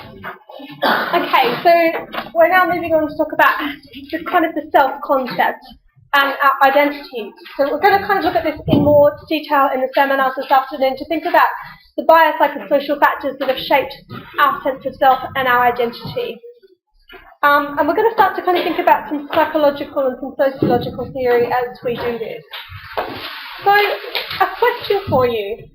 Okay, so we're now moving on to talk about the kind of the self-concept and our identity. So we're going to kind of look at this in more detail in the seminars this afternoon to think about the biopsychosocial factors that have shaped our sense of self and our identity. And we're going to start to kind of think about some psychological and some sociological theory as we do this. So, a question for you.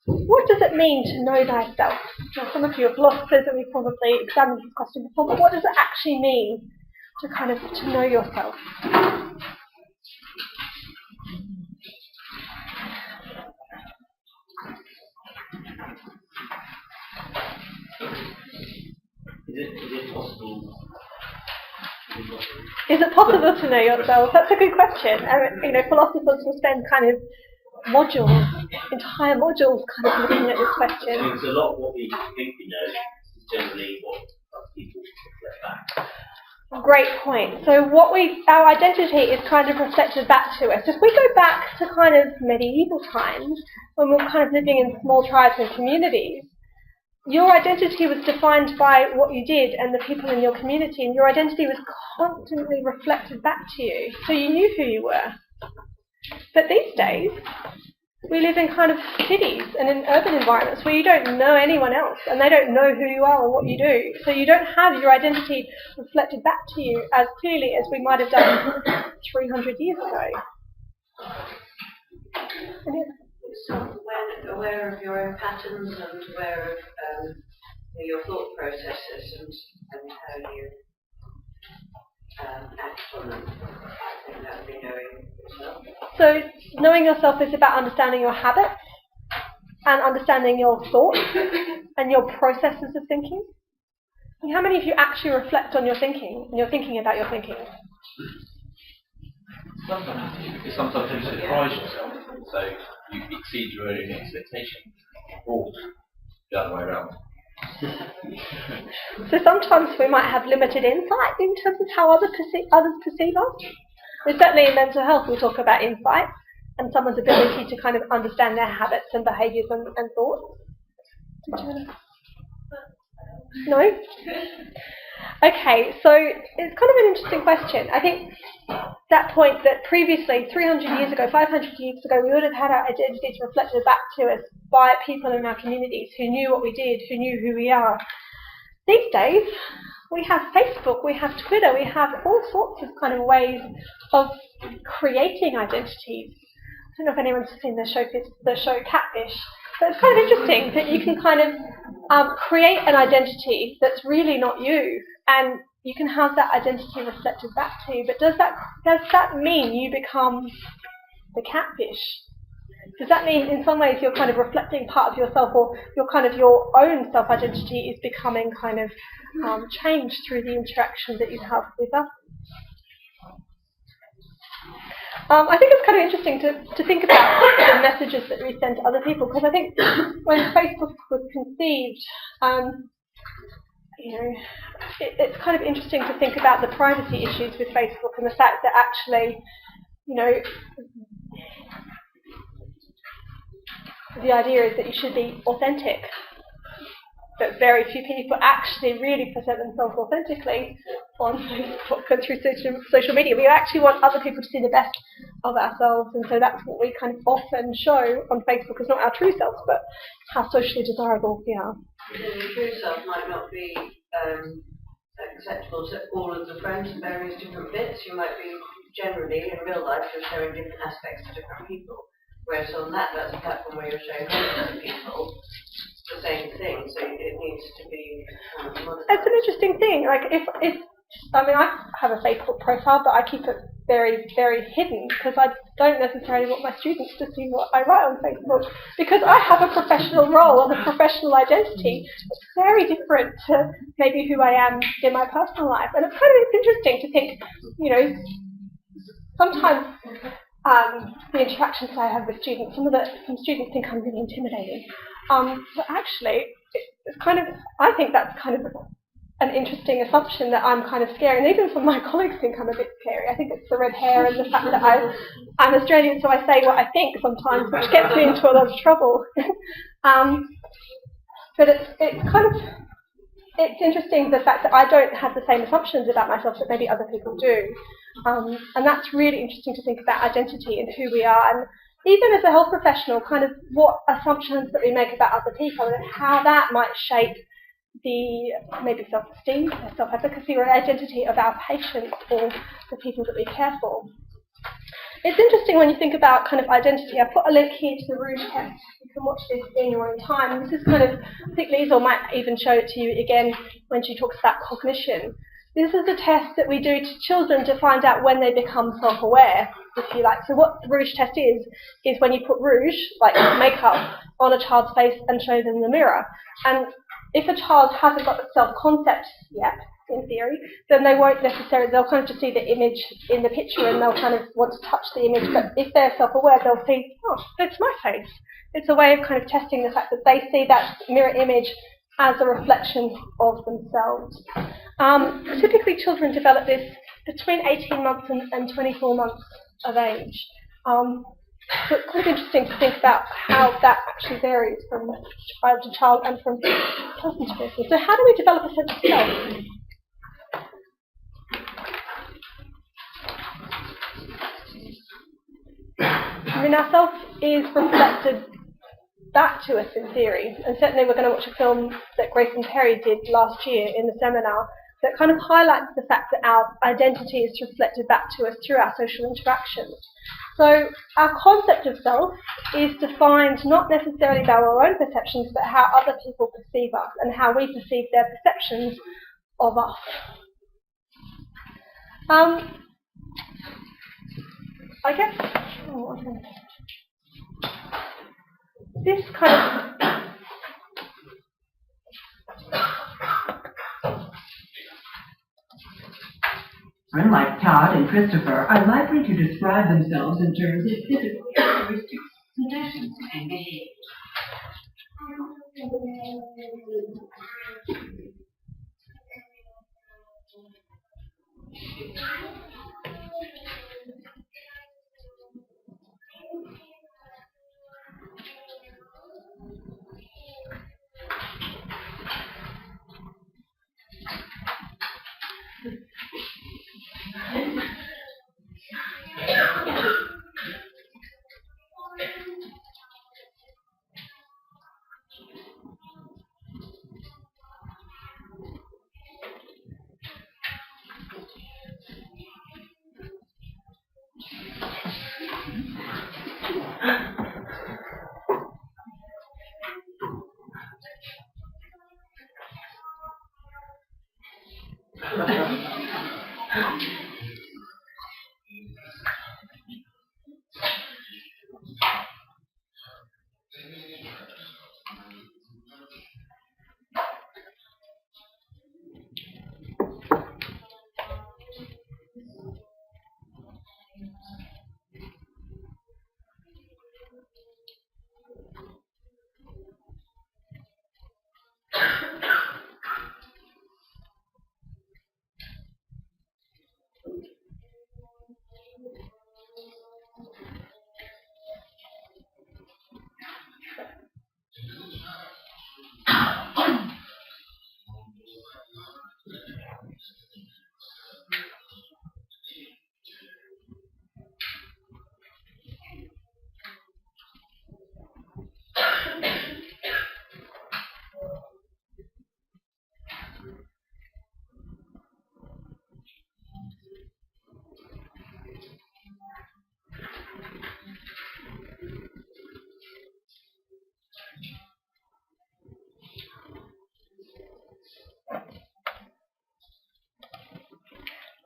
What does it mean to know thyself? Now, some of you are philosophers and we've probably examined this question before, but what does it actually mean to know yourself? Is it possible to know yourself? That's a good question. Philosophers will spend kind of entire modules kind of looking at this question. Because a lot of what we think we know is generally what people reflect back. Great point. So our identity is kind of reflected back to us. If we go back to kind of medieval times, when we were kind of living in small tribes and communities, your identity was defined by what you did and the people in your community, and your identity was constantly reflected back to you. So you knew who you were. But these days, we live in kind of cities and in urban environments where you don't know anyone else and they don't know who you are or what you do. So you don't have your identity reflected back to you as clearly as we might have done 300 years ago. So aware of your own patterns and aware of your thought processes and how you act on them. I think that would be knowing yourself. So knowing yourself is about understanding your habits and understanding your thoughts and your processes of thinking. And how many of you actually reflect on your thinking and you're thinking about your thinking? Sometimes you surprise yourself, so you exceed your own expectation, or the other way around. So sometimes we might have limited insight in terms of how others perceive us. Certainly in mental health we talk about insight and someone's ability to kind of understand their habits and behaviours and thoughts. No? Okay, so it's kind of an interesting question. I think that point that previously, 300 years ago, 500 years ago, we would have had our identities reflected back to us by people in our communities who knew what we did, who knew who we are. These days, we have Facebook, we have Twitter, we have all sorts of kind of ways of creating identities. I don't know if anyone's seen the show Catfish, but it's kind of interesting that you can kind of create an identity that's really not you, and you can have that identity reflected back to you. But does that mean you become the catfish? Does that mean in some ways you're kind of reflecting part of yourself, or your own self-identity is becoming kind of changed through the interaction that you have with others? I think it's kind of interesting to think about the messages that we send to other people, because I think when Facebook was conceived, it's kind of interesting to think about the privacy issues with Facebook and the fact that actually, the idea is that you should be authentic, but very few people actually really present themselves authentically on Facebook and through social media. We actually want other people to see the best of ourselves, and so that's what we kind of often show on Facebook. It's not our true selves, but how socially desirable we are. The true self might not be acceptable to all of the friends and various different bits. You might be generally, in real life, you're showing different aspects to different people. Whereas on that's a platform where you're showing hundreds of people the same thing, so it needs to be modified. It's an interesting thing. Like I have a Facebook profile, but I keep it very, very hidden because I don't necessarily want my students to see what I write on Facebook, because I have a professional role and a professional identity. It's very different to maybe who I am in my personal life, and it's kind of interesting to think, sometimes the interactions I have with students, some students think I'm really intimidating, but actually, it's kind of, I think that's kind of an interesting assumption that I'm kind of scary, and even some of my colleagues think I'm a bit scary. I think it's the red hair and the fact that I'm Australian, so I say what I think sometimes, which gets me into a lot of trouble. But it's kind of, it's interesting the fact that I don't have the same assumptions about myself that maybe other people do. And that's really interesting to think about identity and who we are. And even as a health professional, kind of what assumptions that we make about other people and how that might shape the maybe self-esteem, self-efficacy or identity of our patients or the people that we care for. It's interesting when you think about kind of identity. I put a link here to the Rouge test. You can watch this in your own time. This is kind of, I think Liesl might even show it to you again when she talks about cognition. This is a test that we do to children to find out when they become self-aware, if you like. So what the Rouge test is when you put rouge, like makeup, on a child's face and show them in the mirror. And if a child hasn't got the self-concept yet, in theory, then they won't necessarily, they'll kind of just see the image in the picture and they'll kind of want to touch the image. But if they're self-aware, they'll see, oh, that's my face. It's a way of kind of testing the fact that they see that mirror image as a reflection of themselves. Typically, children develop this between 18 months and 24 months of age. So it's kind of interesting to think about how that actually varies from child to child and from person to person. So how do we develop a sense of self? I mean, our self is reflected back to us in theory, and certainly we're going to watch a film that Grace and Terry did last year in the seminar that kind of highlights the fact that our identity is reflected back to us through our social interactions. So our concept of self is defined not necessarily by our own perceptions, but how other people perceive us and how we perceive their perceptions of us. I guess this kind of unlike Todd and Christopher, are likely to describe themselves in terms of physical characteristics, possessions, and behaviors.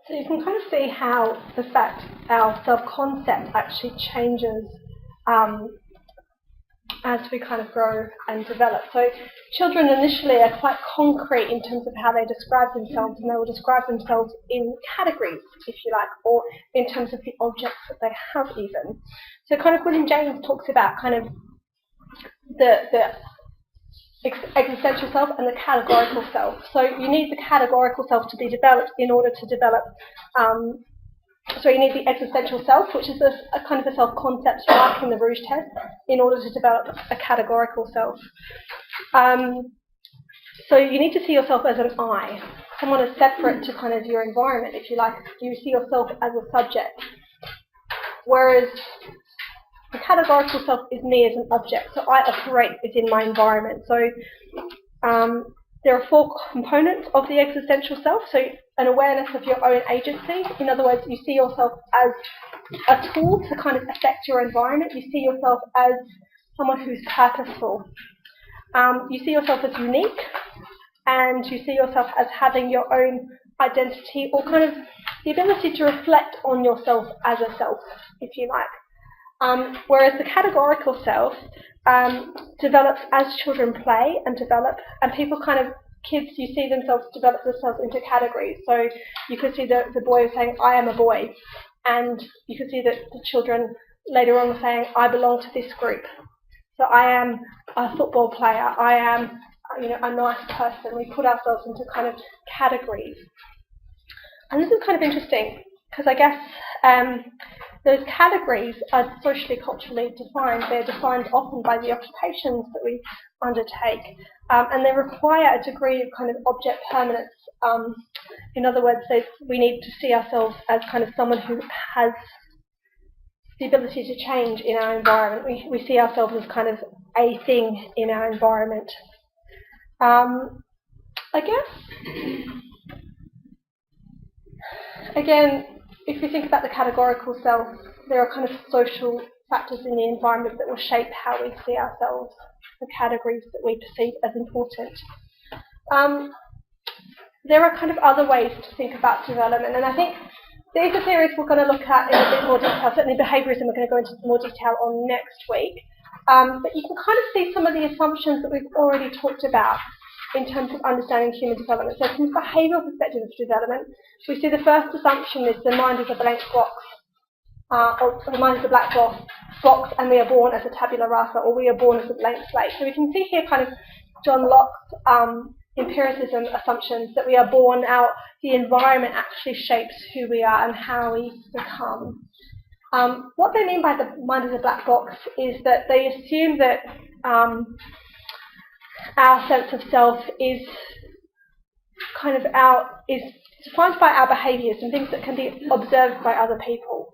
So you can kind of see how the fact our self-concept actually changes as we kind of grow and develop. So children initially are quite concrete in terms of how they describe themselves, and they will describe themselves in categories, if you like, or in terms of the objects that they have even. So kind of William James talks about kind of the existential self and the categorical self. So you need the categorical self to be developed in order to develop, so you need the existential self, which is a kind of a self-concept like in the Rouge test, in order to develop a categorical self. So you need to see yourself as an I. Someone is separate to kind of your environment, if you like. You see yourself as a subject. Whereas the categorical self is me as an object, so I operate within my environment. So there are 4 components of the existential self. So an awareness of your own agency. In other words, you see yourself as a tool to kind of affect your environment. You see yourself as someone who's purposeful. You see yourself as unique, and you see yourself as having your own identity, or kind of the ability to reflect on yourself as a self, if you like. Whereas the categorical self develops as children play and develop, and kids, you see themselves develop themselves into categories. So you could see the boy saying, I am a boy, and you could see that the children later on saying, I belong to this group. So I am a football player, I am a nice person. We put ourselves into kind of categories. And this is kind of interesting, because I guess those categories are socially, culturally defined. They're defined often by the occupations that we undertake, and they require a degree of kind of object permanence. In other words, we need to see ourselves as kind of someone who has the ability to change in our environment. We see ourselves as kind of a thing in our environment. I guess, again, if we think about the categorical self, there are kind of social factors in the environment that will shape how we see ourselves, the categories that we perceive as important. There are kind of other ways to think about development, and I think these are theories we're going to look at in a bit more detail. Certainly behaviourism we're going to go into more detail on next week. But you can kind of see some of the assumptions that we've already talked about in terms of understanding human development. So from a behavioural perspective of development, we see the first assumption is the mind is a blank box, or the mind is a black box, and we are born as a tabula rasa, or we are born as a blank slate. So we can see here kind of John Locke's empiricism assumptions that we are born out, the environment actually shapes who we are and how we become. What they mean by the mind as a black box is that they assume that our sense of self is defined by our behaviours and things that can be observed by other people.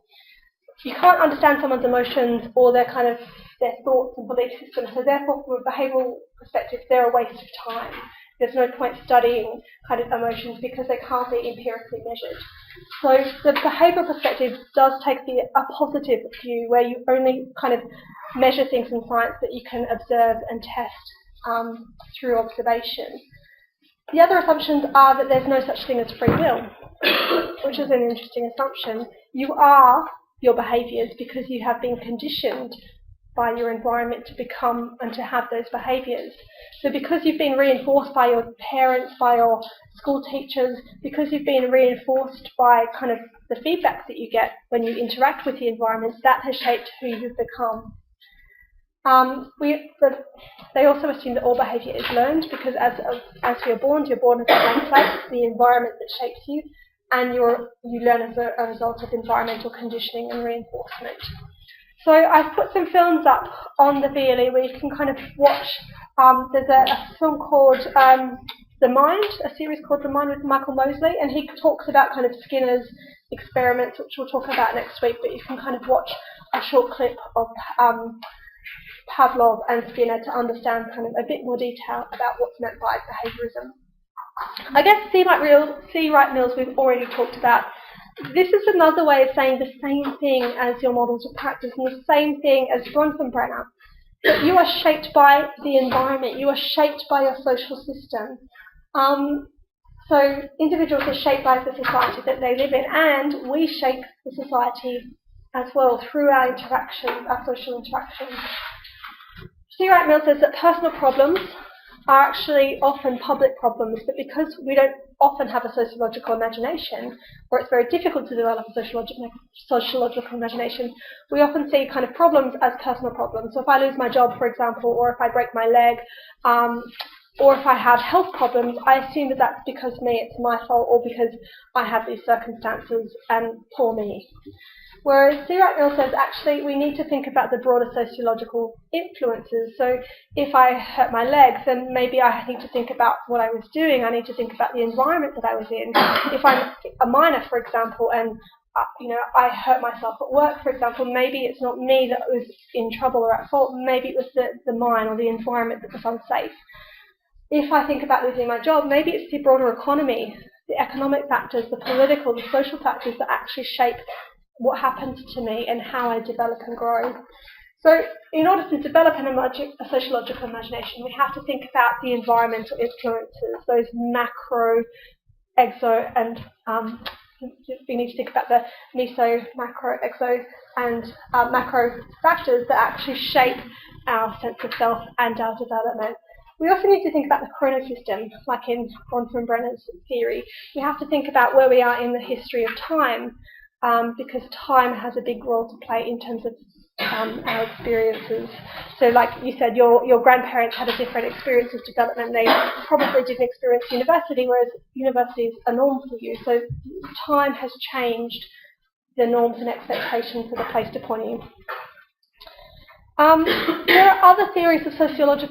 You can't understand someone's emotions or their thoughts and belief systems, so therefore from a behavioural perspective they're a waste of time. There's no point studying kind of emotions because they can't be empirically measured. So the behavioural perspective does take a positive view where you only kind of measure things in science that you can observe and test through observation. The other assumptions are that there's no such thing as free will, which is an interesting assumption. You are your behaviours because you have been conditioned by your environment to become and to have those behaviours. So because you've been reinforced by your parents, by your school teachers, because you've been reinforced by kind of the feedback that you get when you interact with the environment, that has shaped who you've become. They also assume that all behaviour is learned because as you're born as a blank slate, the environment that shapes you, and you learn as a result of environmental conditioning and reinforcement. So I've put some films up on the VLE where you can kind of watch. There's a film called The Mind, a series called The Mind with Michael Mosley, and he talks about kind of Skinner's experiments, which we'll talk about next week, but you can kind of watch a short clip of Pavlov and Skinner to understand kind of a bit more detail about what's meant by behaviourism. I guess C. Wright Mills we've already talked about. This is another way of saying the same thing as your models of practice and the same thing as Bronfenbrenner. That you are shaped by the environment, you are shaped by your social system. So individuals are shaped by the society that they live in, and we shape the society as well through our interactions, our social interactions. C. Wright Mills says that personal problems are actually often public problems, but because we don't often have a sociological imagination, or it's very difficult to develop a sociological imagination, we often see kind of problems as personal problems. So if I lose my job, for example, or if I break my leg, or if I have health problems, I assume that that's because me, it's my fault, or because I have these circumstances, and poor me. Whereas C. Wright Mills says, actually, we need to think about the broader sociological influences. So if I hurt my leg, then maybe I need to think about what I was doing. I need to think about the environment that I was in. If I'm a minor, for example, and I hurt myself at work, for example, maybe it's not me that was in trouble or at fault. Maybe it was the mine or the environment that was unsafe. If I think about losing my job, maybe it's the broader economy, the economic factors, the political, the social factors that actually shape what happens to me and how I develop and grow. So in order to develop a sociological imagination, we have to think about the environmental influences, those macro, exo, and we need to think about the meso, macro, exo, and macro factors that actually shape our sense of self and our development. We also need to think about the chronosystem, like in Bronfenbrenner's theory. We have to think about where we are in the history of time, because time has a big role to play in terms of our experiences. So like you said, your grandparents had a different experience of development. They probably didn't experience university, whereas university is a norm for you. So time has changed the norms and expectations that are placed upon you. There are other theories of sociology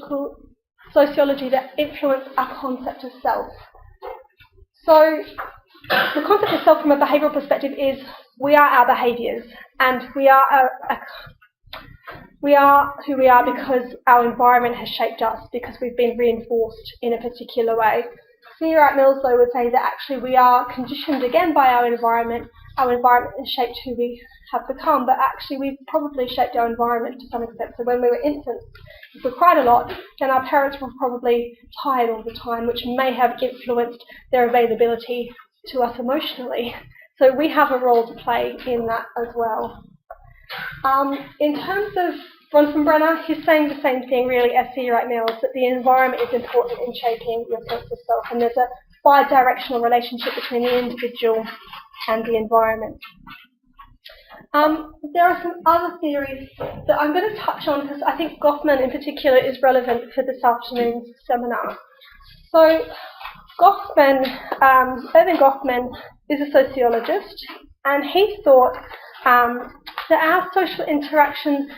that influence our concept of self. So the concept of self from a behavioural perspective is we are our behaviours, and we are who we are because our environment has shaped us, because we've been reinforced in a particular way. C. Wright Mills, though, would say that actually we are conditioned again by our environment. Our environment has shaped who we have become, but actually we've probably shaped our environment to some extent. So when we were infants, if we cried a lot, then our parents were probably tired all the time, which may have influenced their availability to us emotionally. So we have a role to play in that as well. In terms of Bronfenbrenner, he's saying the same thing really as C. Wright Mills, that the environment is important in shaping your sense of self, and there's a bi-directional relationship between the individual and the environment. There are some other theories that I'm going to touch on because I think Goffman in particular is relevant for this afternoon's seminar. So Erving Goffman is a sociologist, and he thought that our social interaction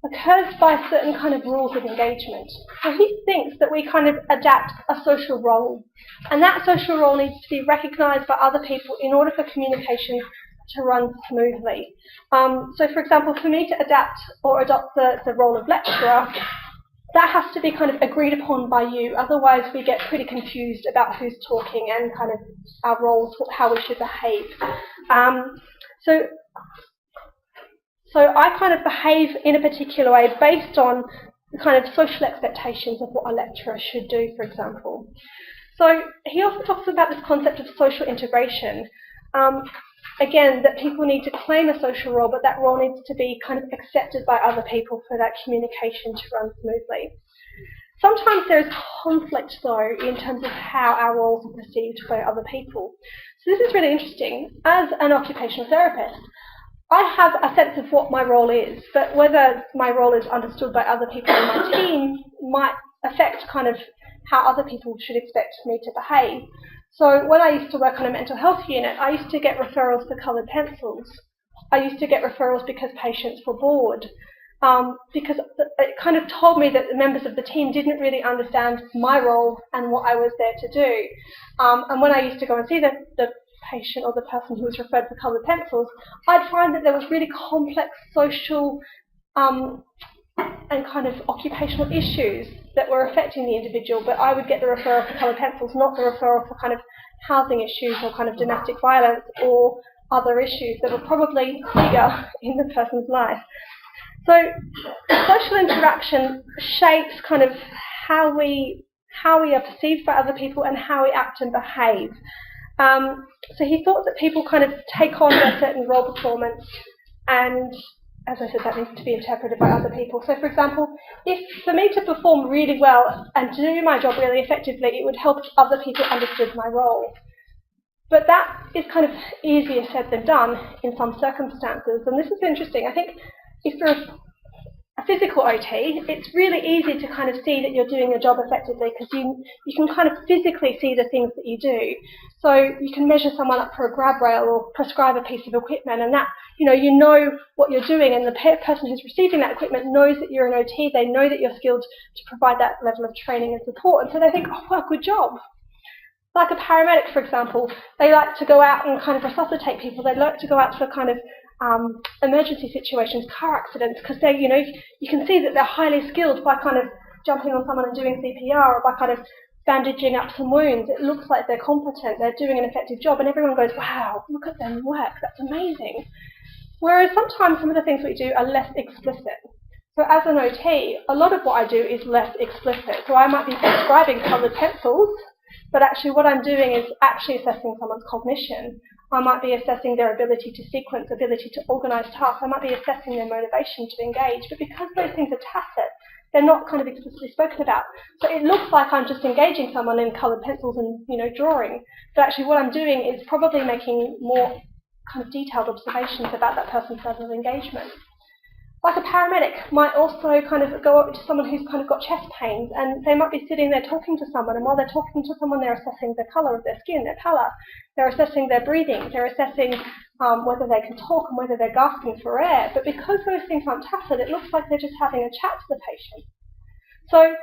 occurs by certain kind of rules of engagement. So he thinks that we kind of adapt a social role, and that social role needs to be recognised by other people in order for communication to run smoothly. So for example, for me to adapt or adopt the role of lecturer, that has to be kind of agreed upon by you, otherwise we get pretty confused about who's talking and kind of our roles, how we should behave. So I kind of behave in a particular way based on the kind of social expectations of what a lecturer should do, for example. So he also talks about this concept of social integration. Again, that people need to claim a social role, but that role needs to be kind of accepted by other people for that communication to run smoothly. Sometimes there is conflict, though, in terms of how our roles are perceived by other people. So this is really interesting. As an occupational therapist, I have a sense of what my role is, but whether my role is understood by other people in my team might affect kind of how other people should expect me to behave. So when I used to work on a mental health unit, I used to get referrals for coloured pencils. I used to get referrals because patients were bored, because it kind of told me that the members of the team didn't really understand my role and what I was there to do. And when I used to go and see the patient or the person who was referred for coloured pencils, I'd find that there was really complex social and kind of occupational issues that were affecting the individual, but I would get the referral for coloured pencils, not the referral for kind of housing issues or kind of domestic violence or other issues that were probably bigger in the person's life. So social interaction shapes kind of how we are perceived by other people and how we act and behave. So he thought that people kind of take on a certain role performance, and as I said, that needs to be interpreted by other people. So for example, if for me to perform really well and to do my job really effectively, it would help if other people understood my role. But that is kind of easier said than done in some circumstances, and this is interesting. I think if you're a physical OT, it's really easy to kind of see that you're doing your job effectively because you can kind of physically see the things that you do. So you can measure someone up for a grab rail or prescribe a piece of equipment, and that, you know what you're doing, and the person who's receiving that equipment knows that you're an OT, they know that you're skilled to provide that level of training and support, and so they think, oh, well, good job. Like a paramedic, for example, they like to go out and kind of resuscitate people. They like to go out for kind of emergency situations, car accidents, because they, you can see that they're highly skilled by kind of jumping on someone and doing CPR, or by kind of bandaging up some wounds. It looks like they're competent, they're doing an effective job, and everyone goes, wow, look at them work, that's amazing. Whereas sometimes some of the things we do are less explicit. So as an OT, a lot of what I do is less explicit. So I might be prescribing coloured pencils, but actually what I'm doing is actually assessing someone's cognition. I might be assessing their ability to sequence, ability to organise tasks. I might be assessing their motivation to engage. But because those things are tacit, they're not kind of explicitly spoken about. So it looks like I'm just engaging someone in coloured pencils and, drawing. But actually what I'm doing is probably making more kind of detailed observations about that person's level of engagement. Like a paramedic might also kind of go up to someone who's kind of got chest pains, and they might be sitting there talking to someone, and while they're talking to someone, they're assessing the colour of their skin, their pallor, they're assessing their breathing, they're assessing whether they can talk and whether they're gasping for air. But because those things aren't tacit, it looks like they're just having a chat to the patient. So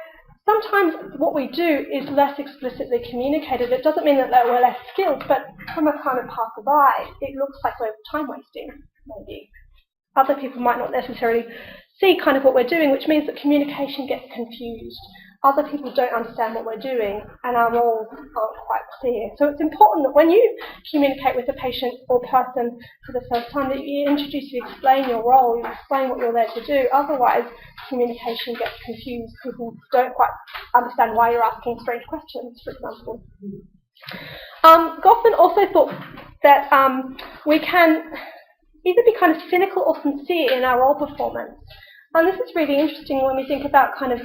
sometimes what we do is less explicitly communicated. It doesn't mean that we're less skilled, but from a kind of passerby, it looks like we're time wasting, maybe. Other people might not necessarily see kind of what we're doing, which means that communication gets confused. Other people don't understand what we're doing, and our roles aren't quite clear. So it's important that when you communicate with a patient or person for the first time, that you explain your role, you explain what you're there to do. Otherwise, communication gets confused. People don't quite understand why you're asking strange questions, for example. Goffman also thought that we can either be kind of cynical or sincere in our role performance. And this is really interesting when we think about kind of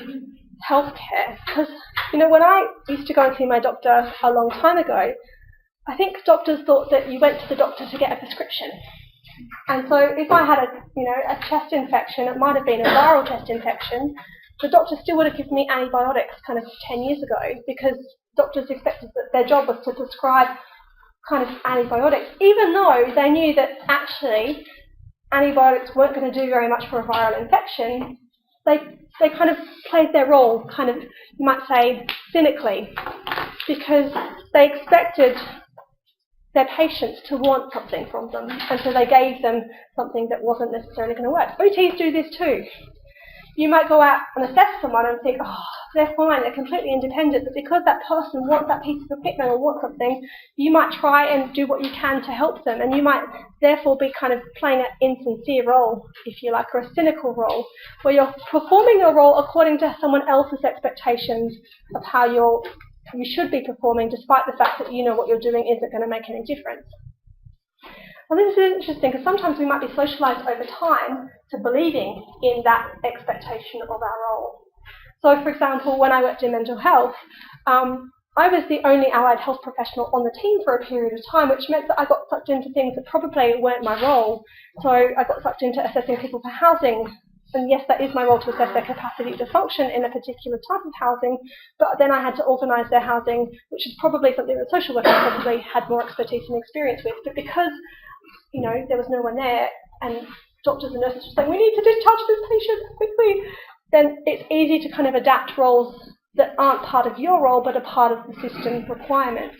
healthcare, because, when I used to go and see my doctor a long time ago, I think doctors thought that you went to the doctor to get a prescription. And so if I had a chest infection, it might have been a viral chest infection, the doctor still would have given me antibiotics kind of 10 years ago, because doctors expected that their job was to prescribe kind of antibiotics, even though they knew that actually antibiotics weren't going to do very much for a viral infection. They kind of played their role, kind of, you might say, cynically, because they expected their patients to want something from them, and so they gave them something that wasn't necessarily going to work. OTs do this too. You might go out and assess someone and think, oh, they're fine, they're completely independent, but because that person wants that piece of equipment or wants something, you might try and do what you can to help them, and you might therefore be kind of playing an insincere role, if you like, or a cynical role, where you're performing your role according to someone else's expectations of how you should be performing, despite the fact that what you're doing isn't going to make any difference. Well, this is interesting because sometimes we might be socialised over time to believing in that expectation of our role. So, for example, when I worked in mental health, I was the only allied health professional on the team for a period of time, which meant that I got sucked into things that probably weren't my role. So I got sucked into assessing people for housing. And yes, that is my role to assess their capacity to function in a particular type of housing, but then I had to organise their housing, which is probably something that social workers probably had more expertise and experience with. But because there was no one there, and doctors and nurses were saying, we need to discharge this patient quickly, then it's easy to kind of adapt roles that aren't part of your role, but are part of the system requirements,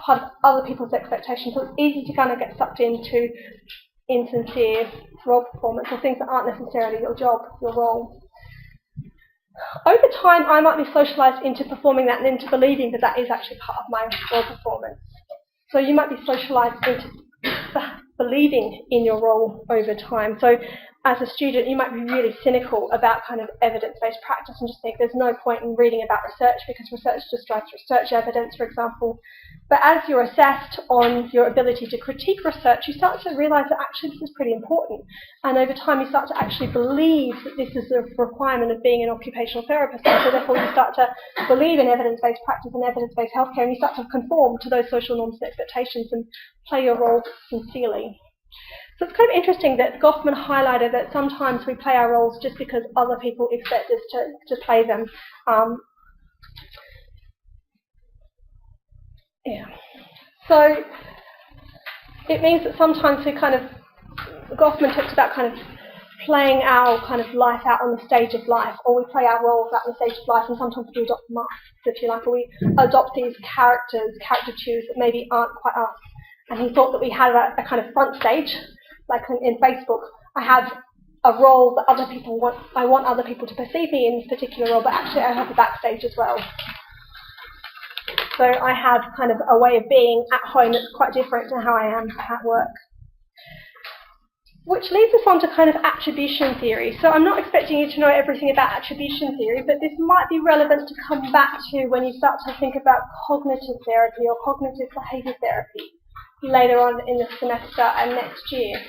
part of other people's expectations. So it's easy to kind of get sucked into insincere role performance or things that aren't necessarily your job, your role. Over time, I might be socialised into performing that and into believing that that is actually part of my role performance. So you might be socialised into believing in your role over time. So as a student, you might be really cynical about kind of evidence-based practice and just think there's no point in reading about research because research just drives research evidence, for example. But as you're assessed on your ability to critique research, you start to realise that actually this is pretty important. And over time, you start to actually believe that this is a requirement of being an occupational therapist. And so therefore, you start to believe in evidence-based practice and evidence-based healthcare, and you start to conform to those social norms and expectations and play your role sincerely. So it's kind of interesting that Goffman highlighted that sometimes we play our roles just because other people expect us to play them. So it means that sometimes we Goffman talks about kind of playing our kind of life out on the stage of life, or we play our roles out on the stage of life, and sometimes we adopt masks, if you like, or we adopt these caricatures that maybe aren't quite us. And he thought that we had a kind of front stage, like in Facebook. I have a role that other people want. I want other people to perceive me in this particular role, but actually I have a backstage as well. So I have kind of a way of being at home that's quite different to how I am at work. Which leads us on to kind of attribution theory. So I'm not expecting you to know everything about attribution theory, but this might be relevant to come back to when you start to think about cognitive therapy or cognitive behaviour therapy later on in the semester and next year.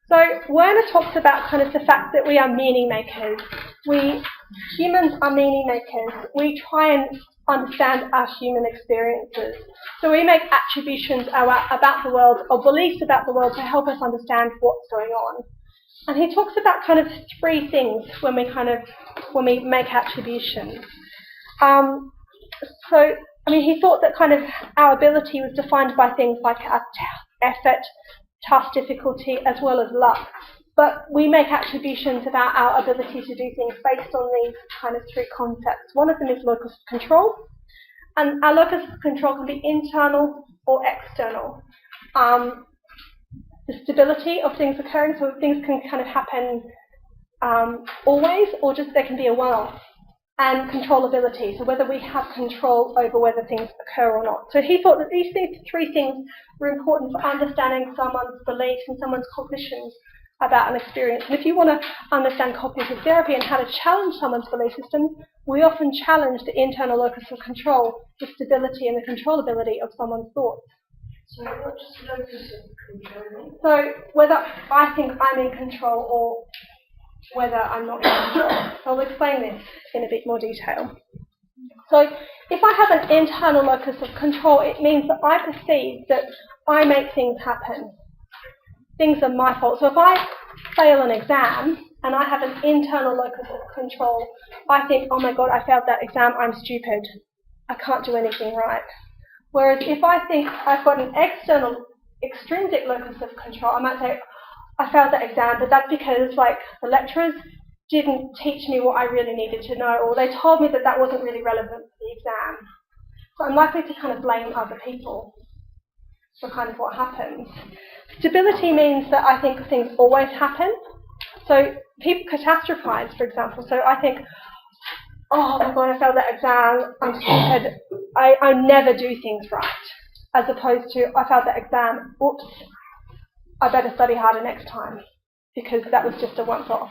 So Werner talks about kind of the fact that we are meaning makers. Humans are meaning makers. We try and understand our human experiences. So we make attributions about the world, or beliefs about the world, to help us understand what's going on. And he talks about kind of three things when we make attributions. He thought that kind of our ability was defined by things like our effort, task difficulty, as well as luck. But we make attributions about our ability to do things based on these kind of three concepts. One of them is locus of control, and our locus of control can be internal or external. The stability of things occurring, so things can kind of happen always, or just there can be a one-off. And controllability, so whether we have control over whether things occur or not. So he thought that these three things were important for understanding someone's beliefs and someone's cognitions about an experience. And if you want to understand cognitive therapy and how to challenge someone's belief systems, we often challenge the internal locus of control, the stability and the controllability of someone's thoughts. So what does locus of control mean? So whether I think I'm in control or whether I'm not in control. So I'll explain this in a bit more detail. So if I have an internal locus of control, it means that I perceive that I make things happen. Things are my fault. So if I fail an exam and I have an internal locus of control, I think, oh my God, I failed that exam, I'm stupid. I can't do anything right. Whereas if I think I've got an extrinsic locus of control, I might say, I failed that exam, but that's because the lecturers didn't teach me what I really needed to know, or they told me that wasn't really relevant for the exam. So I'm likely to kind of blame other people for kind of what happens. Stability means that I think things always happen. So people catastrophize, for example. So I think, oh my God, I failed that exam, I'm stupid, I never do things right. As opposed to, I failed that exam, oops, I better study harder next time, because that was just a once-off.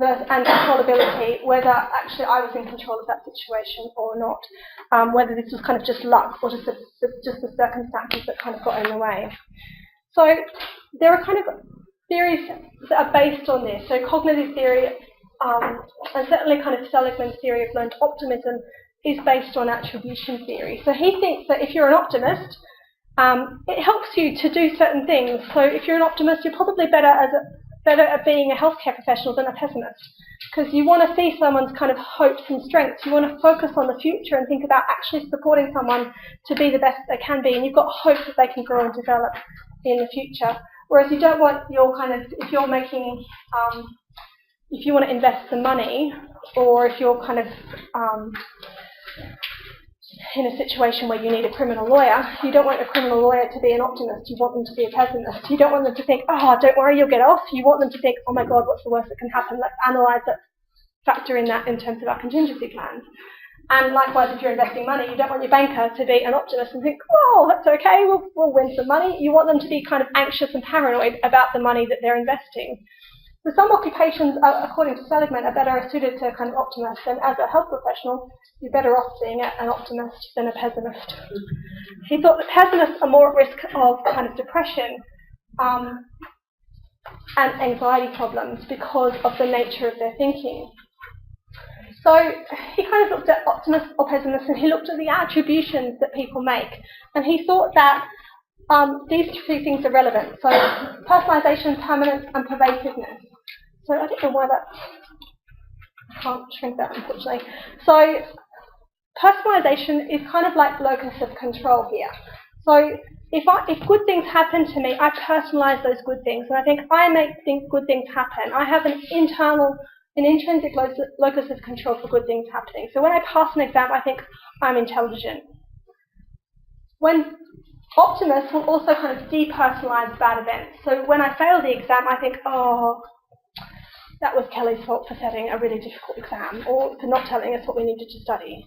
And controllability, whether actually I was in control of that situation or not, whether this was kind of just luck or just the circumstances that kind of got in the way. So there are kind of theories that are based on this. So cognitive theory, and certainly kind of Seligman's theory of learned optimism, is based on attribution theory. So he thinks that if you're an optimist, it helps you to do certain things. So if you're an optimist, you're probably better at being a healthcare professional than a pessimist, because you want to see someone's kind of hopes and strengths. You want to focus on the future and think about actually supporting someone to be the best they can be, and you've got hope that they can grow and develop in the future. Whereas you don't want your kind of, if you're making, if you want to invest some money, or if you're kind of in a situation where you need a criminal lawyer, you don't want a criminal lawyer to be an optimist, you want them to be a pessimist. You don't want them to think, oh, don't worry, you'll get off. You want them to think, oh my God, what's the worst that can happen? Let's analyse that, factor in that in terms of our contingency plans. And likewise, if you're investing money, you don't want your banker to be an optimist and think, oh, that's okay, we'll win some money. You want them to be kind of anxious and paranoid about the money that they're investing. So some occupations, according to Seligman, are better suited to kind of optimists, and as a health professional, you're better off being an optimist than a pessimist. He thought that pessimists are more at risk of kind of depression and anxiety problems because of the nature of their thinking. So he kind of looked at optimists or pessimists, and he looked at the attributions that people make, and he thought that these three things are relevant. So personalisation, permanence, and pervasiveness. So I don't know why that. I can't shrink that, unfortunately. So personalisation is kind of like locus of control here. So if good things happen to me, I personalise those good things, and I think I make good things happen. I have an intrinsic locus of control for good things happening. So when I pass an exam, I think I'm intelligent. When optimists will also kind of depersonalise bad events. So when I fail the exam, I think, oh, that was Kelly's fault for setting a really difficult exam, or for not telling us what we needed to study.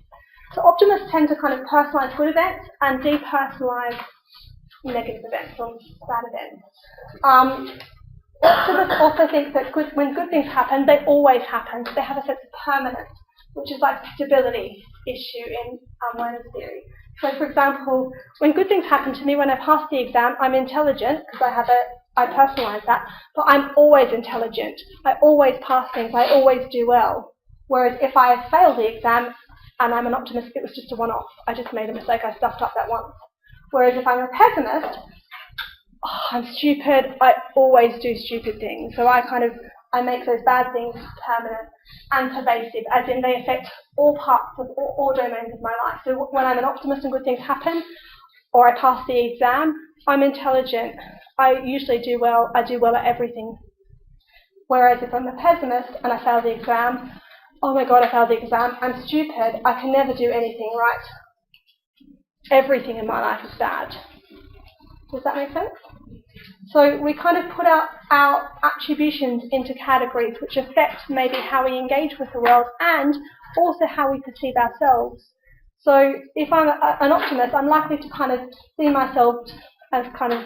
So optimists tend to kind of personalise good events and depersonalise negative events or bad events. Optimists also think that when good things happen, they always happen. They have a sense of permanence, which is like a stability issue in learner's theory. So, for example, when good things happen to me, when I pass the exam, I'm intelligent because I personalise that, but I'm always intelligent. I always pass things. I always do well. Whereas if I fail the exam and I'm an optimist, it was just a one-off. I just made a mistake. I stuffed up that once. Whereas if I'm a pessimist, I'm stupid. I always do stupid things. So I make those bad things permanent and pervasive, as in they affect all parts of all domains of my life. So when I'm an optimist and good things happen, or I pass the exam, I'm intelligent. I usually do well. I do well at everything. Whereas if I'm a pessimist and I fail the exam, oh my God, I failed the exam. I'm stupid. I can never do anything right. Everything in my life is bad. Does that make sense? So we kind of put our attributions into categories which affect maybe how we engage with the world and also how we perceive ourselves. So if I'm an optimist, I'm likely to kind of see myself as kind of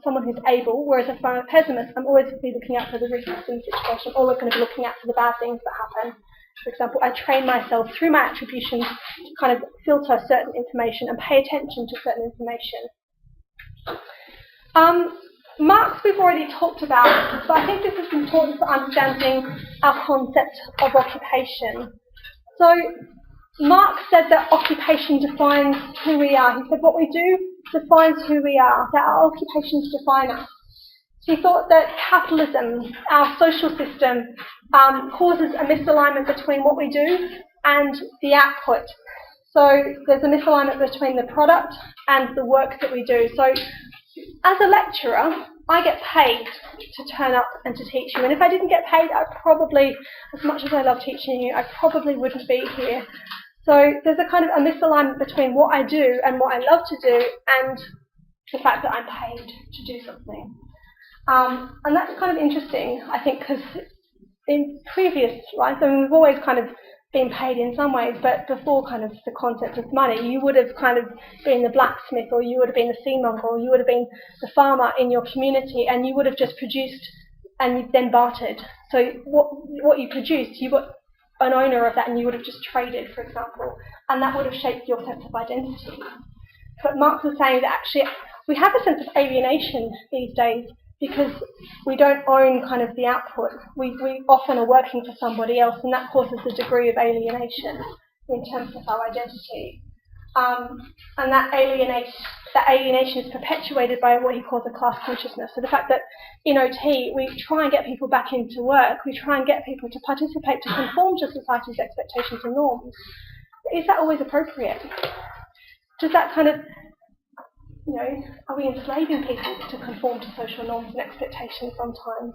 someone who's able, whereas if I'm a pessimist, I'm always going to be looking out for the risks in the situation. I'm always going to be looking out for the bad things that happen. For example, I train myself through my attributions to kind of filter certain information and pay attention to certain information. Marx we've already talked about, but I think this is important for understanding our concept of occupation. So Marx said that occupation defines who we are. He said what we do defines who we are, that our occupations define us. He thought that capitalism, our social system, causes a misalignment between what we do and the output. So there's a misalignment between the product and the work that we do. So as a lecturer, I get paid to turn up and to teach you. And if I didn't get paid, I probably, as much as I love teaching you, I probably wouldn't be here. So there's a kind of a misalignment between what I do and what I love to do and the fact that I'm paid to do something. And that's kind of interesting, I think, because in previous lives, I mean, we've always kind of been paid in some ways, but before kind of the concept of money, you would have kind of been the blacksmith, or you would have been the seamonger, or you would have been the farmer in your community, and you would have just produced and then bartered. So what you produced, you were an owner of that, and you would have just traded, for example, and that would have shaped your sense of identity. But Marx was saying that actually we have a sense of alienation these days because we don't own kind of the output. We often are working for somebody else, and that causes a degree of alienation in terms of our identity. And that alienation is perpetuated by what he calls a class consciousness. So the fact that in OT we try and get people back into work, we try and get people to participate, to conform to society's expectations and norms. Is that always appropriate? Does that kind of, are we enslaving people to conform to social norms and expectations sometimes?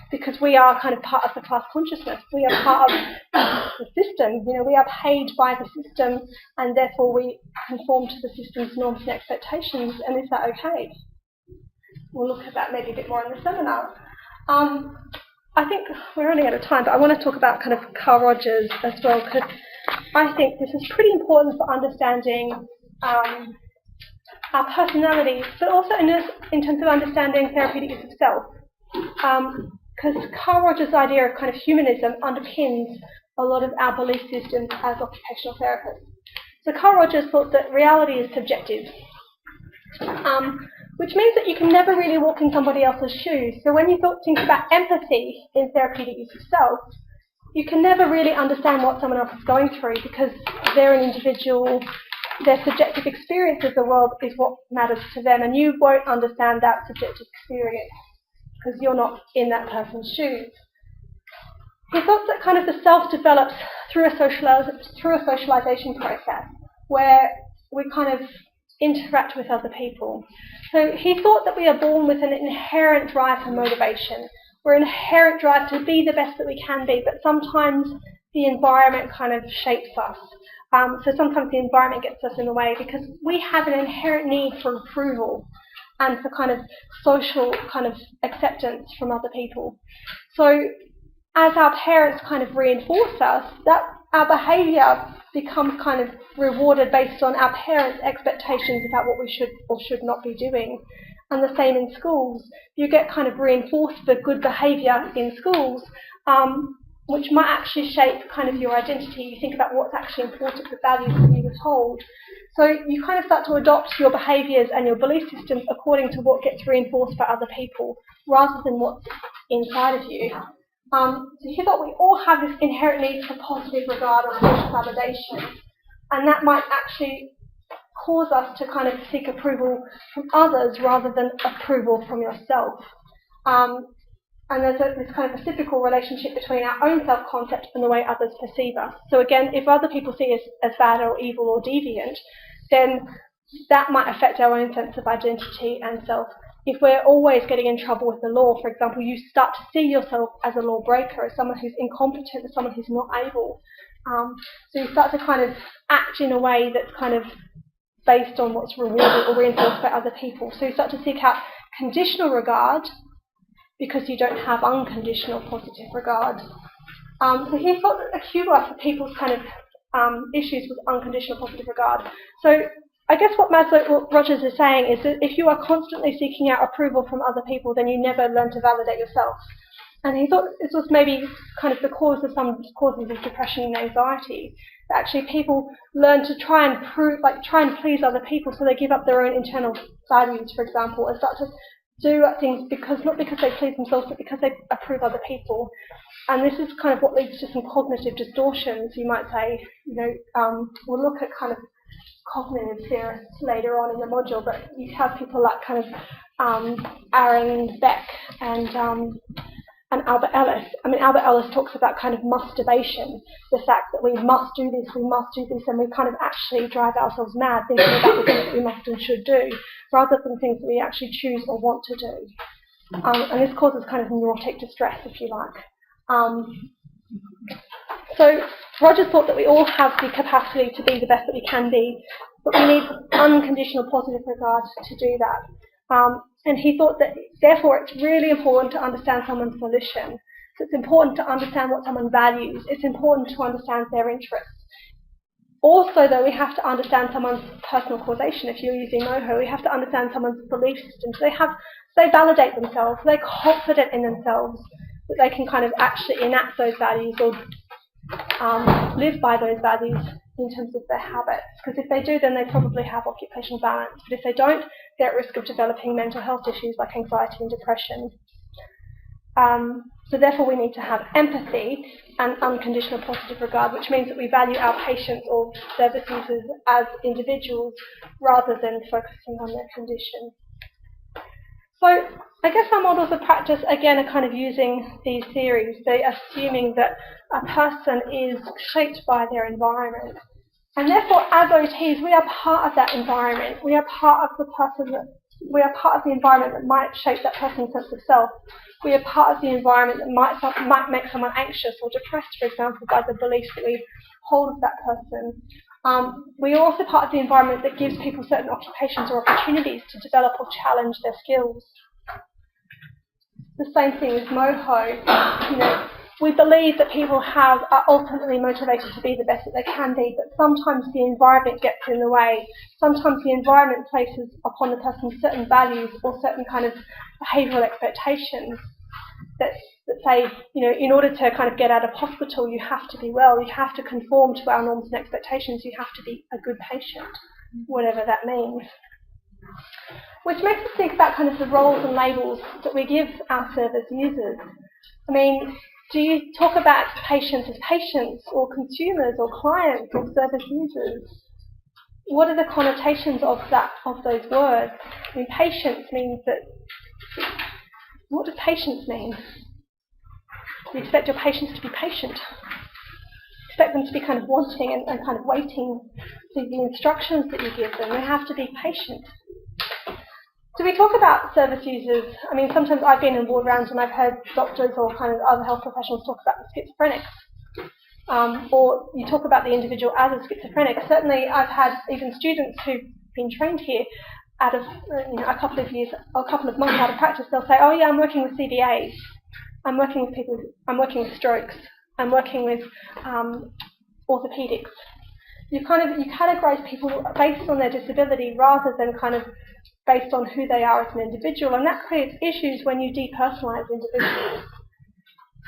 Because we are kind of part of the class consciousness. We are part of the system. We are paid by the system, and therefore we conform to the system's norms and expectations. And is that okay? We'll look at that maybe a bit more in the seminar. I think we're running out of time, but I want to talk about kind of Carl Rogers as well, because I think this is pretty important for understanding our personality, but also in terms of understanding therapeutic use of self. Because Carl Rogers' idea of kind of humanism underpins a lot of our belief systems as occupational therapists. So Carl Rogers thought that reality is subjective, which means that you can never really walk in somebody else's shoes. So when you think about empathy in therapeutic use of self, you can never really understand what someone else is going through because they're an individual their subjective experience of the world is what matters to them, and you won't understand that subjective experience because you're not in that person's shoes. He thought that kind of the self develops through a socialization process where we kind of interact with other people. So he thought that we are born with an inherent drive for motivation. We're an inherent drive to be the best that we can be, but sometimes the environment kind of shapes us. So sometimes the environment gets us in the way because we have an inherent need for approval and for kind of social kind of acceptance from other people. So as our parents kind of reinforce us, that our behaviour becomes kind of rewarded based on our parents' expectations about what we should or should not be doing. And the same in schools. You get kind of reinforced for good behaviour in schools, which might actually shape kind of your identity. You think about what's actually important, the values that you were told. So you kind of start to adopt your behaviours and your belief systems according to what gets reinforced by other people, rather than what's inside of you. So he thought we all have this inherent need for positive regard or social validation, and that might actually cause us to kind of seek approval from others rather than approval from yourself. And there's this kind of reciprocal relationship between our own self-concept and the way others perceive us. So again, if other people see us as bad or evil or deviant, then that might affect our own sense of identity and self. If we're always getting in trouble with the law, for example, you start to see yourself as a lawbreaker, as someone who's incompetent, as someone who's not able. So you start to kind of act in a way that's kind of based on what's rewarded or reinforced by other people. So you start to seek out conditional regard because you don't have unconditional positive regard. So he thought that the cure for people's kind of issues was unconditional positive regard. So I guess what Rogers is saying is that if you are constantly seeking out approval from other people, then you never learn to validate yourself. And he thought this was maybe kind of the cause of some causes of depression and anxiety. That actually people learn to try and please other people, so they give up their own internal values, for example, and start to do things not because they please themselves, but because they approve other people. And this is kind of what leads to some cognitive distortions, you might say. We'll look at kind of cognitive theorists later on in the module, but you have people like kind of Aaron Beck and Albert Ellis. I mean, Albert Ellis talks about kind of masturbation, the fact that we must do this, and we kind of actually drive ourselves mad thinking about the things that we must and should do, rather than things that we actually choose or want to do. And this causes kind of neurotic distress, if you like. So Rogers thought that we all have the capacity to be the best that we can be, but we need unconditional positive regard to do that. And he thought that, therefore, it's really important to understand someone's volition. So it's important to understand what someone values. It's important to understand their interests. Also, though, we have to understand someone's personal causation. If you're using MOHO, we have to understand someone's belief systems. They validate themselves. They're confident in themselves that they can kind of actually enact those values or live by those values in terms of their habits. Because if they do, then they probably have occupational balance. But if they don't, they're at risk of developing mental health issues like anxiety and depression. So therefore we need to have empathy and unconditional positive regard, which means that we value our patients or service users as individuals rather than focusing on their condition. So I guess our models of practice, again, are kind of using these theories. They're assuming that a person is shaped by their environment. And therefore, as OTs, we are part of that environment. We are part of the environment that might shape that person's sense of self. We are part of the environment that might make someone anxious or depressed, for example, by the beliefs that we hold of that person. We are also part of the environment that gives people certain occupations or opportunities to develop or challenge their skills. The same thing with MOHO. We believe that people are ultimately motivated to be the best that they can be, but sometimes the environment gets in the way. Sometimes the environment places upon the person certain values or certain kind of behavioural expectations that say, in order to kind of get out of hospital, you have to be well, you have to conform to our norms and expectations, you have to be a good patient, whatever that means. Which makes us think about kind of the roles and labels that we give our service users. I mean, do you talk about patients as patients or consumers or clients or service users? what are the connotations of those words? I mean, patience means that. What does patience mean? You expect your patients to be patient. Expect them to be kind of wanting and kind of waiting for the instructions that you give them. They have to be patient. Do we talk about service users? I mean, sometimes I've been in ward rounds and I've heard doctors or kind of other health professionals talk about the schizophrenics. Or you talk about the individual as a schizophrenic. Certainly, I've had even students who've been trained here out of a couple of years, or a couple of months out of practice. They'll say, "Oh yeah, I'm working with CVAs. I'm working with people. I'm working with strokes. I'm working with orthopedics." You categorise people based on their disability rather than kind of based on who they are as an individual, and that creates issues when you depersonalise individuals.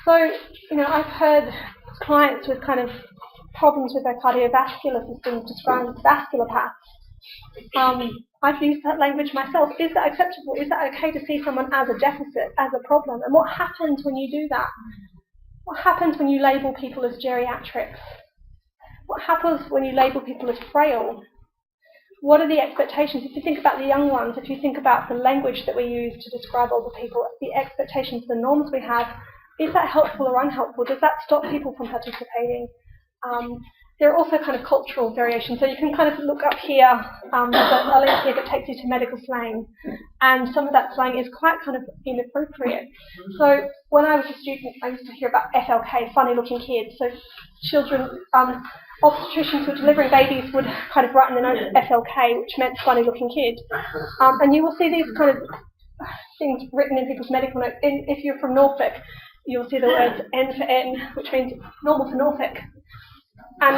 So, I've heard clients with kind of problems with their cardiovascular system described as vascular paths. I've used that language myself. Is that acceptable? Is that okay to see someone as a deficit, as a problem? And what happens when you do that? What happens when you label people as geriatrics? What happens when you label people as frail? What are the expectations? If you think about the young ones, if you think about the language that we use to describe older people, the expectations, the norms we have, is that helpful or unhelpful? Does that stop people from participating? There are also kind of cultural variations. So you can kind of look up here, there's a link here that takes you to medical slang. And some of that slang is quite kind of inappropriate. So when I was a student, I used to hear about FLK, funny looking kids. So children, obstetricians who were delivering babies would kind of write in the notes FLK, which meant funny looking kid. And you will see these kind of things written in people's medical notes. If you're from Norfolk, you'll see the words N for N, which means normal for Norfolk. And,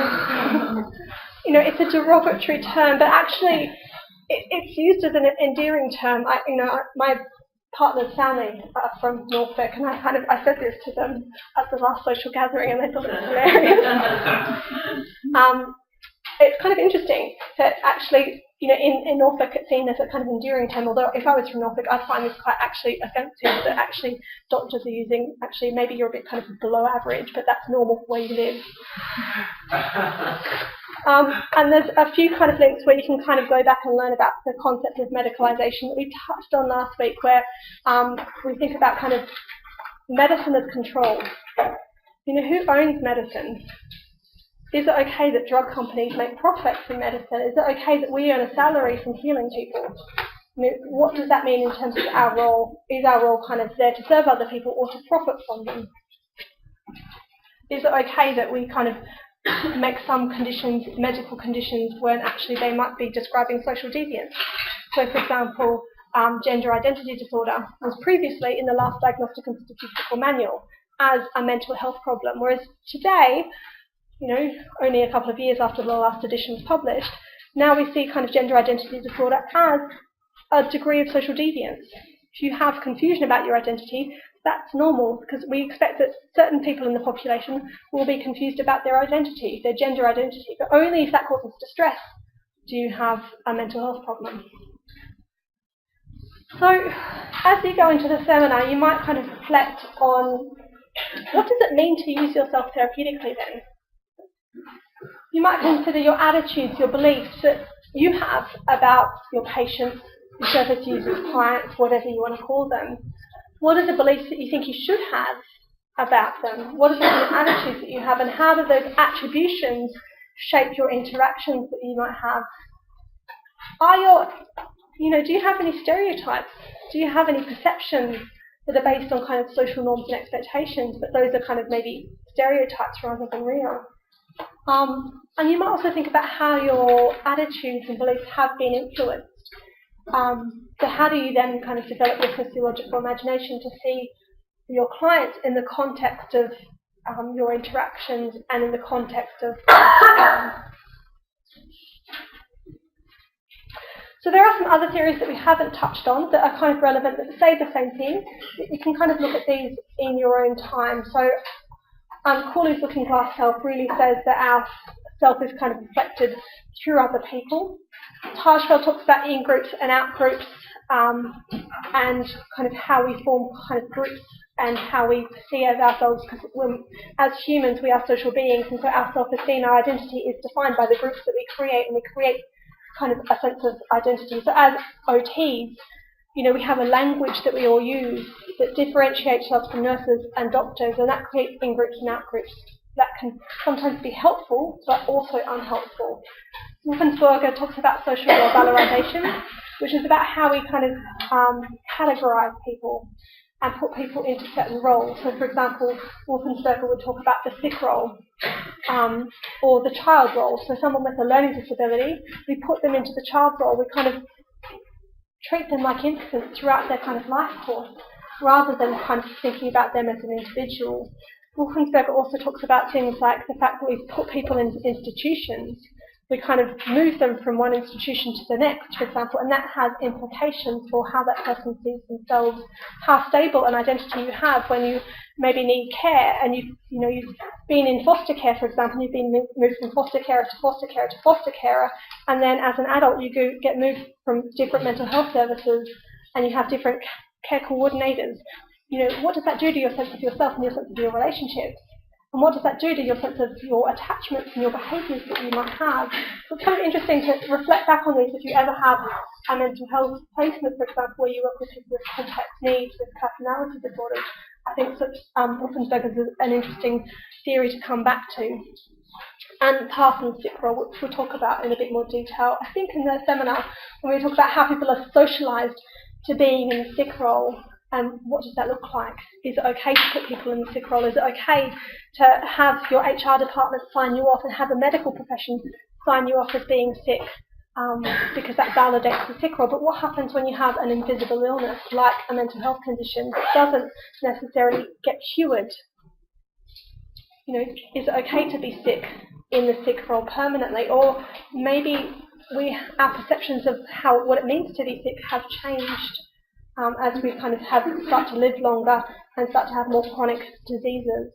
it's a derogatory term, but actually it's used as an endearing term. My partner's family are from Norfolk, and I said this to them at the last social gathering, and they thought it was hilarious. It's kind of interesting that actually, in Norfolk it's seen as a kind of endearing term, although if I was from Norfolk, I'd find this quite actually offensive that actually doctors are using, actually maybe you're a bit kind of below average, but that's normal where you live. And there's a few kind of links where you can kind of go back and learn about the concept of medicalisation that we touched on last week, where we think about kind of medicine as control. Who owns medicine? Is it okay that drug companies make profits from medicine? Is it okay that we earn a salary from healing people? What does that mean in terms of our role? Is our role kind of there to serve other people or to profit from them? Is it okay that we kind of make some conditions, medical conditions, when actually they might be describing social deviance? So, for example, gender identity disorder was previously in the last Diagnostic and Statistical Manual as a mental health problem, whereas today, only a couple of years after the last edition was published, now we see kind of gender identity disorder as a degree of social deviance. If you have confusion about your identity, that's normal, because we expect that certain people in the population will be confused about their identity, their gender identity, but only if that causes distress do you have a mental health problem. So, as you go into the seminar, you might kind of reflect on what does it mean to use yourself therapeutically then? You might consider your attitudes, your beliefs that you have about your patients, your service users, clients, whatever you want to call them. What are the beliefs that you think you should have about them? What are the attitudes that you have, and how do those attributions shape your interactions that you might have? Do you have any stereotypes? Do you have any perceptions that are based on kind of social norms and expectations, but those are kind of maybe stereotypes rather than real? And you might also think about how your attitudes and beliefs have been influenced. So how do you then kind of develop your physiological imagination to see your clients in the context of your interactions and in the context of... So there are some other theories that we haven't touched on that are kind of relevant, that say the same thing. You can kind of look at these in your own time. So Corley's Looking Glass Self really says that our self is kind of reflected through other people. Tajfel talks about in-groups and out-groups, and kind of how we form kind of groups and how we see ourselves, because as humans we are social beings, and so our self-esteem, our identity is defined by the groups that we create, and we create kind of a sense of identity. So as OTs, we have a language that we all use that differentiates us from nurses and doctors, and that creates in-groups and out-groups that can sometimes be helpful, but also unhelpful. Wolfensberger talks about social role valorization, which is about how we kind of categorize people and put people into certain roles. So, for example, Wolfensberger would talk about the sick role or the child role. So someone with a learning disability, we put them into the child role. We kind of treat them like infants throughout their kind of life course, rather than kind of thinking about them as an individual. Wolfensberger also talks about things like the fact that we put people in institutions. We kind of move them from one institution to the next, for example, and that has implications for how that person sees themselves, how stable an identity you have when you maybe need care, and you've been in foster care, for example, you've been moved from foster carer to foster carer to foster carer, and then as an adult you get moved from different mental health services, and you have different care coordinators. What does that do to your sense of yourself and your sense of your relationships? And what does that do to your sense of your attachments and your behaviours that you might have? So it's kind of interesting to reflect back on these if you ever have a mental health placement, for example, where you work with people with complex needs, with personality disorders. I think that Wolfensberger is an interesting theory to come back to. And Parsons' sick role, which we'll talk about in a bit more detail. I think in the seminar, when we talk about how people are socialised to being in the sick role, and what does that look like? Is it okay to put people in the sick role? Is it okay to have your HR department sign you off and have a medical profession sign you off as being sick because that validates the sick role? But what happens when you have an invisible illness like a mental health condition that doesn't necessarily get cured? Is it okay to be sick in the sick role permanently? Or maybe our perceptions of what it means to be sick have changed as we kind of start to live longer and start to have more chronic diseases.